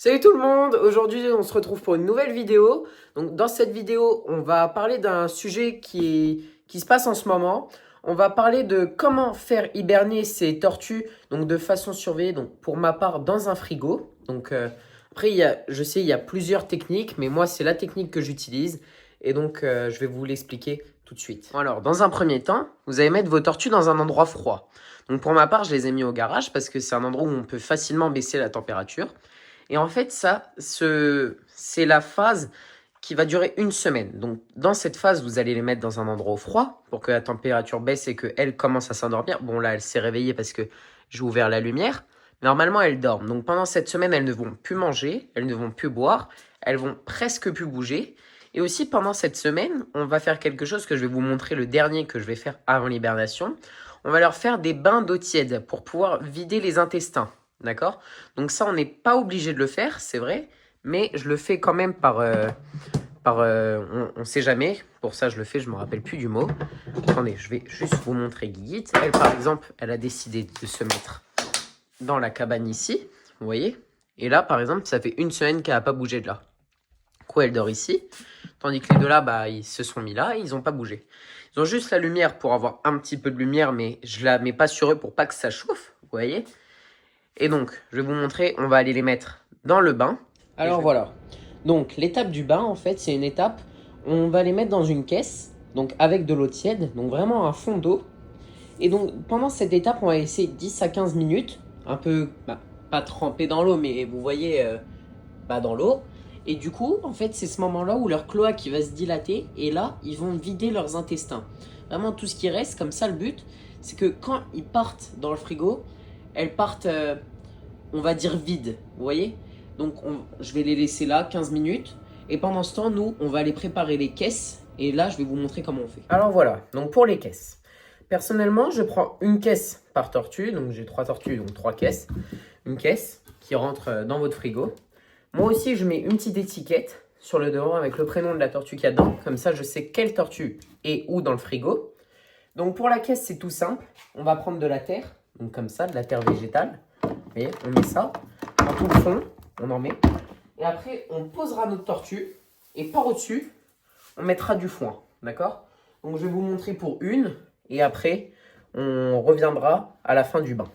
Salut tout le monde, aujourd'hui on se retrouve pour une nouvelle vidéo. Donc dans cette vidéo, on va parler d'un sujet qui se passe en ce moment. On va parler de comment faire hiberner ces tortues donc de façon surveillée, donc pour ma part dans un frigo. Donc après, je sais, il y a plusieurs techniques, mais moi c'est la technique que j'utilise et donc je vais vous l'expliquer tout de suite. Alors dans un premier temps, vous allez mettre vos tortues dans un endroit froid. Donc pour ma part, je les ai mis au garage parce que c'est un endroit où on peut facilement baisser la température. Et en fait, c'est la phase qui va durer une semaine. Donc, dans cette phase, vous allez les mettre dans un endroit froid pour que la température baisse et qu'elles commencent à s'endormir. Bon, là, elle s'est réveillée parce que j'ai ouvert la lumière. Normalement, elles dorment. Donc, pendant cette semaine, elles ne vont plus manger, elles ne vont plus boire, elles vont presque plus bouger. Et aussi, pendant cette semaine, on va faire quelque chose que je vais vous montrer, le dernier que je vais faire avant l'hibernation. On va leur faire des bains d'eau tiède pour pouvoir vider les intestins. D'accord? Donc ça, on n'est pas obligé de le faire, c'est vrai, mais je le fais quand même on sait jamais. Pour ça, je le fais, je me rappelle plus du mot. Attendez, je vais juste vous montrer Guiguette. Elle, par exemple, elle a décidé de se mettre dans la cabane ici, vous voyez? Et là, par exemple, ça fait une semaine qu'elle n'a pas bougé de là. Du coup, elle dort ici, tandis que les deux là, bah, ils se sont mis là et ils n'ont pas bougé. Ils ont juste la lumière pour avoir un petit peu de lumière, mais je la mets pas sur eux pour pas que ça chauffe, vous voyez? Et donc, je vais vous montrer, on va aller les mettre dans le bain. Alors voilà. Donc, l'étape du bain, en fait, c'est une étape, on va les mettre dans une caisse, donc avec de l'eau tiède, donc vraiment un fond d'eau. Et donc, pendant cette étape, on va laisser 10 à 15 minutes, un peu, pas trempé dans l'eau, mais vous voyez, dans l'eau. Et du coup, en fait, c'est ce moment-là où leur cloaque va se dilater, et là, ils vont vider leurs intestins. Vraiment, tout ce qui reste, comme ça, le but, c'est que quand ils partent dans le frigo, elles partent, on va dire, vides, vous voyez? Donc, je vais les laisser là, 15 minutes. Et pendant ce temps, nous, on va aller préparer les caisses. Et là, je vais vous montrer comment on fait. Alors voilà, donc pour les caisses. Personnellement, je prends une caisse par tortue. Donc, j'ai 3 tortues, donc 3 caisses. Une caisse qui rentre dans votre frigo. Moi aussi, je mets une petite étiquette sur le devant avec le prénom de la tortue qu'il y a dedans. Comme ça, je sais quelle tortue est où dans le frigo. Donc, pour la caisse, c'est tout simple. On va prendre de la terre. Donc comme ça, de la terre végétale. Vous voyez, on met ça en tout le fond, on en met. Et après, on posera notre tortue. Et par au-dessus, on mettra du foin. D'accord? Donc je vais vous montrer pour une. Et après, on reviendra à la fin du bain.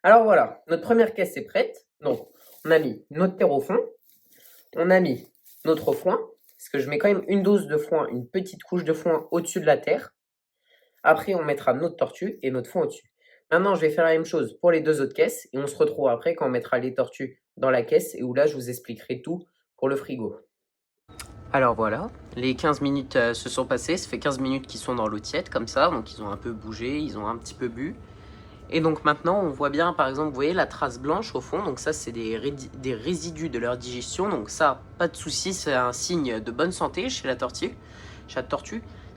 Alors voilà, notre première caisse est prête. Donc, on a mis notre terre au fond. On a mis notre foin. Parce que je mets quand même une dose de foin, une petite couche de foin au-dessus de la terre. Après, on mettra notre tortue et notre foin au-dessus. Maintenant, je vais faire la même chose pour les deux autres caisses. Et on se retrouve après quand on mettra les tortues dans la caisse. Et où là, je vous expliquerai tout pour le frigo. Alors voilà, les 15 minutes se sont passées. Ça fait 15 minutes qu'ils sont dans l'eau tiède comme ça. Donc, ils ont un peu bougé, ils ont un petit peu bu. Et donc maintenant, on voit bien, par exemple, vous voyez la trace blanche au fond. Donc ça, c'est des résidus de leur digestion. Donc ça, pas de souci, c'est un signe de bonne santé chez la tortue.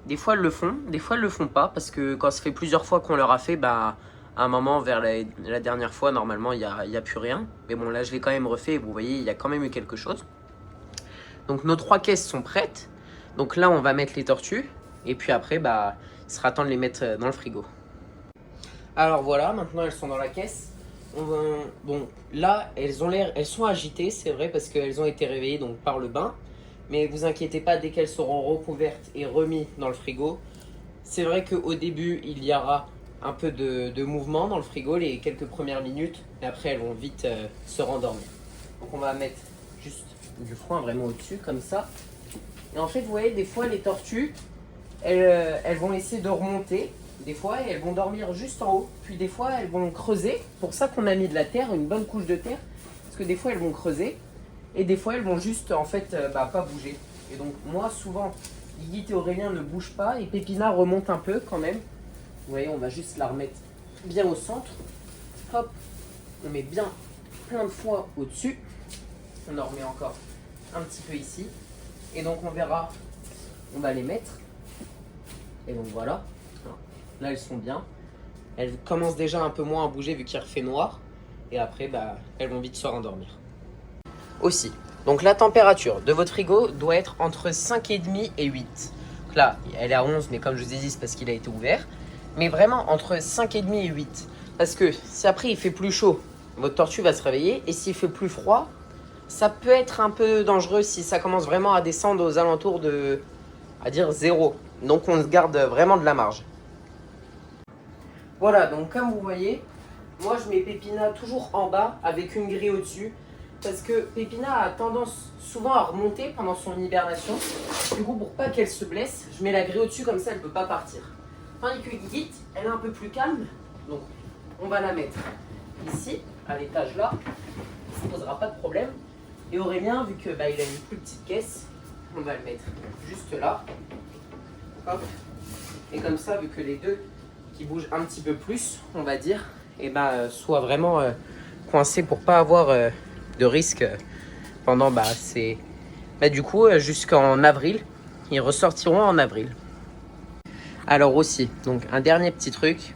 Des fois, elles le font, des fois, elles le font pas. Parce que quand ça fait plusieurs fois qu'on leur a fait, à un moment, vers la dernière fois, normalement, il y a plus rien. Mais bon, là, je l'ai quand même refait. Et vous voyez, il y a quand même eu quelque chose. Donc nos 3 caisses sont prêtes. Donc là, on va mettre les tortues. Et puis après, il sera temps de les mettre dans le frigo. Alors voilà, maintenant elles sont dans la caisse. Bon, là, elles sont agitées, c'est vrai, parce qu'elles ont été réveillées donc, par le bain. Mais vous inquiétez pas, dès qu'elles seront recouvertes et remises dans le frigo, c'est vrai qu'au début, il y aura un peu de mouvement dans le frigo, les quelques premières minutes, mais après, elles vont vite se rendormir. Donc on va mettre juste du foin vraiment au-dessus, comme ça. Et en fait, vous voyez, des fois, les tortues, elles vont essayer de remonter. Des fois, elles vont dormir juste en haut. Puis des fois, elles vont creuser. Pour ça qu'on a mis de la terre, une bonne couche de terre. Parce que des fois, elles vont creuser. Et des fois, elles vont juste, en fait, pas bouger. Et donc, moi, souvent, Guigui et Aurélien ne bougent pas. Et Pépina remonte un peu quand même. Vous voyez, on va juste la remettre bien au centre. Hop, on met bien plein de foin au-dessus. On en remet encore un petit peu ici. Et donc, on verra, on va les mettre. Et donc, voilà. Là, elles sont bien. Elles commencent déjà un peu moins à bouger vu qu'il refait noir. Et après, elles vont vite se rendormir. Aussi, donc la température de votre frigo doit être entre 5,5 et 8. Donc là, elle est à 11, mais comme je vous ai dit, c'est parce qu'il a été ouvert. Mais vraiment entre 5,5 et 8. Parce que si après il fait plus chaud, votre tortue va se réveiller. Et s'il fait plus froid, ça peut être un peu dangereux si ça commence vraiment à descendre aux alentours de, à dire 0. Donc on garde vraiment de la marge. Voilà, donc comme vous voyez, moi je mets Pépina toujours en bas avec une grille au-dessus. Parce que Pépina a tendance souvent à remonter pendant son hibernation. Du coup, pour pas qu'elle se blesse, je mets la grille au-dessus, comme ça elle ne peut pas partir. Tandis que Guigui, elle est un peu plus calme. Donc on va la mettre ici, à l'étage là. Ça ne posera pas de problème. Et Aurélien, vu qu'il a une plus petite caisse, on va le mettre juste là. Hop. Et comme ça, vu que les deux qui bougent un petit peu plus, on va dire, et soient vraiment coincés pour pas avoir de risque pendant du coup jusqu'en avril. Ils ressortiront en avril. Alors aussi, donc un dernier petit truc.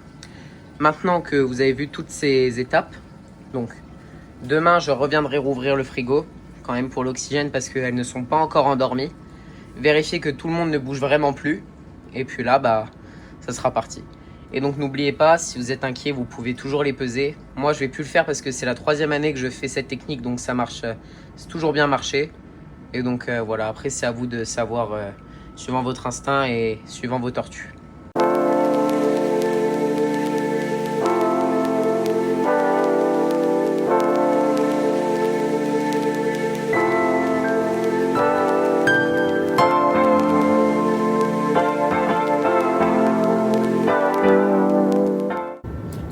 Maintenant que vous avez vu toutes ces étapes, donc demain je reviendrai rouvrir le frigo quand même pour l'oxygène parce qu'elles ne sont pas encore endormies. Vérifier que tout le monde ne bouge vraiment plus. Et puis là, ça sera parti. Et donc n'oubliez pas, si vous êtes inquiet, vous pouvez toujours les peser. Moi, je vais plus le faire parce que c'est la 3e année que je fais cette technique, donc ça marche, c'est toujours bien marché. Et donc voilà, après c'est à vous de savoir, suivant votre instinct et suivant vos tortues.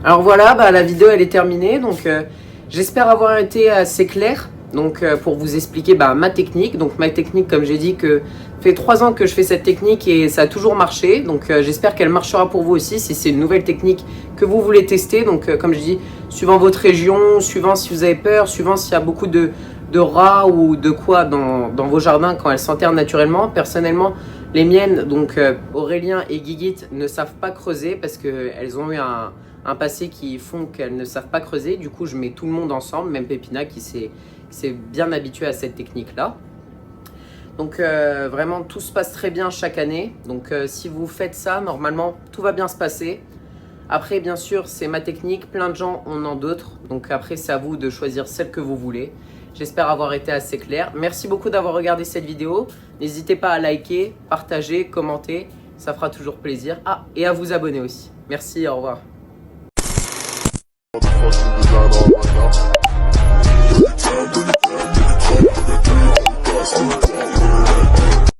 Alors voilà, la vidéo elle est terminée, donc j'espère avoir été assez clair donc, pour vous expliquer ma technique. Donc ma technique, comme j'ai dit, que fait 3 ans que je fais cette technique et ça a toujours marché. Donc j'espère qu'elle marchera pour vous aussi si c'est une nouvelle technique que vous voulez tester. Donc comme je dis, suivant votre région, suivant si vous avez peur, suivant s'il y a beaucoup de rats ou de quoi dans vos jardins quand elles s'enterrent naturellement. Personnellement, les miennes, donc Aurélien et Guigui, ne savent pas creuser parce qu'elles ont eu un passé qui font qu'elles ne savent pas creuser. Du coup, je mets tout le monde ensemble, même Pépina qui s'est bien habitué à cette technique-là. Donc vraiment, tout se passe très bien chaque année. Donc si vous faites ça, normalement, tout va bien se passer. Après, bien sûr, c'est ma technique. Plein de gens en ont d'autres. Donc après, c'est à vous de choisir celle que vous voulez. J'espère avoir été assez clair. Merci beaucoup d'avoir regardé cette vidéo. N'hésitez pas à liker, partager, commenter. Ça fera toujours plaisir. Ah, et à vous abonner aussi. Merci, au revoir.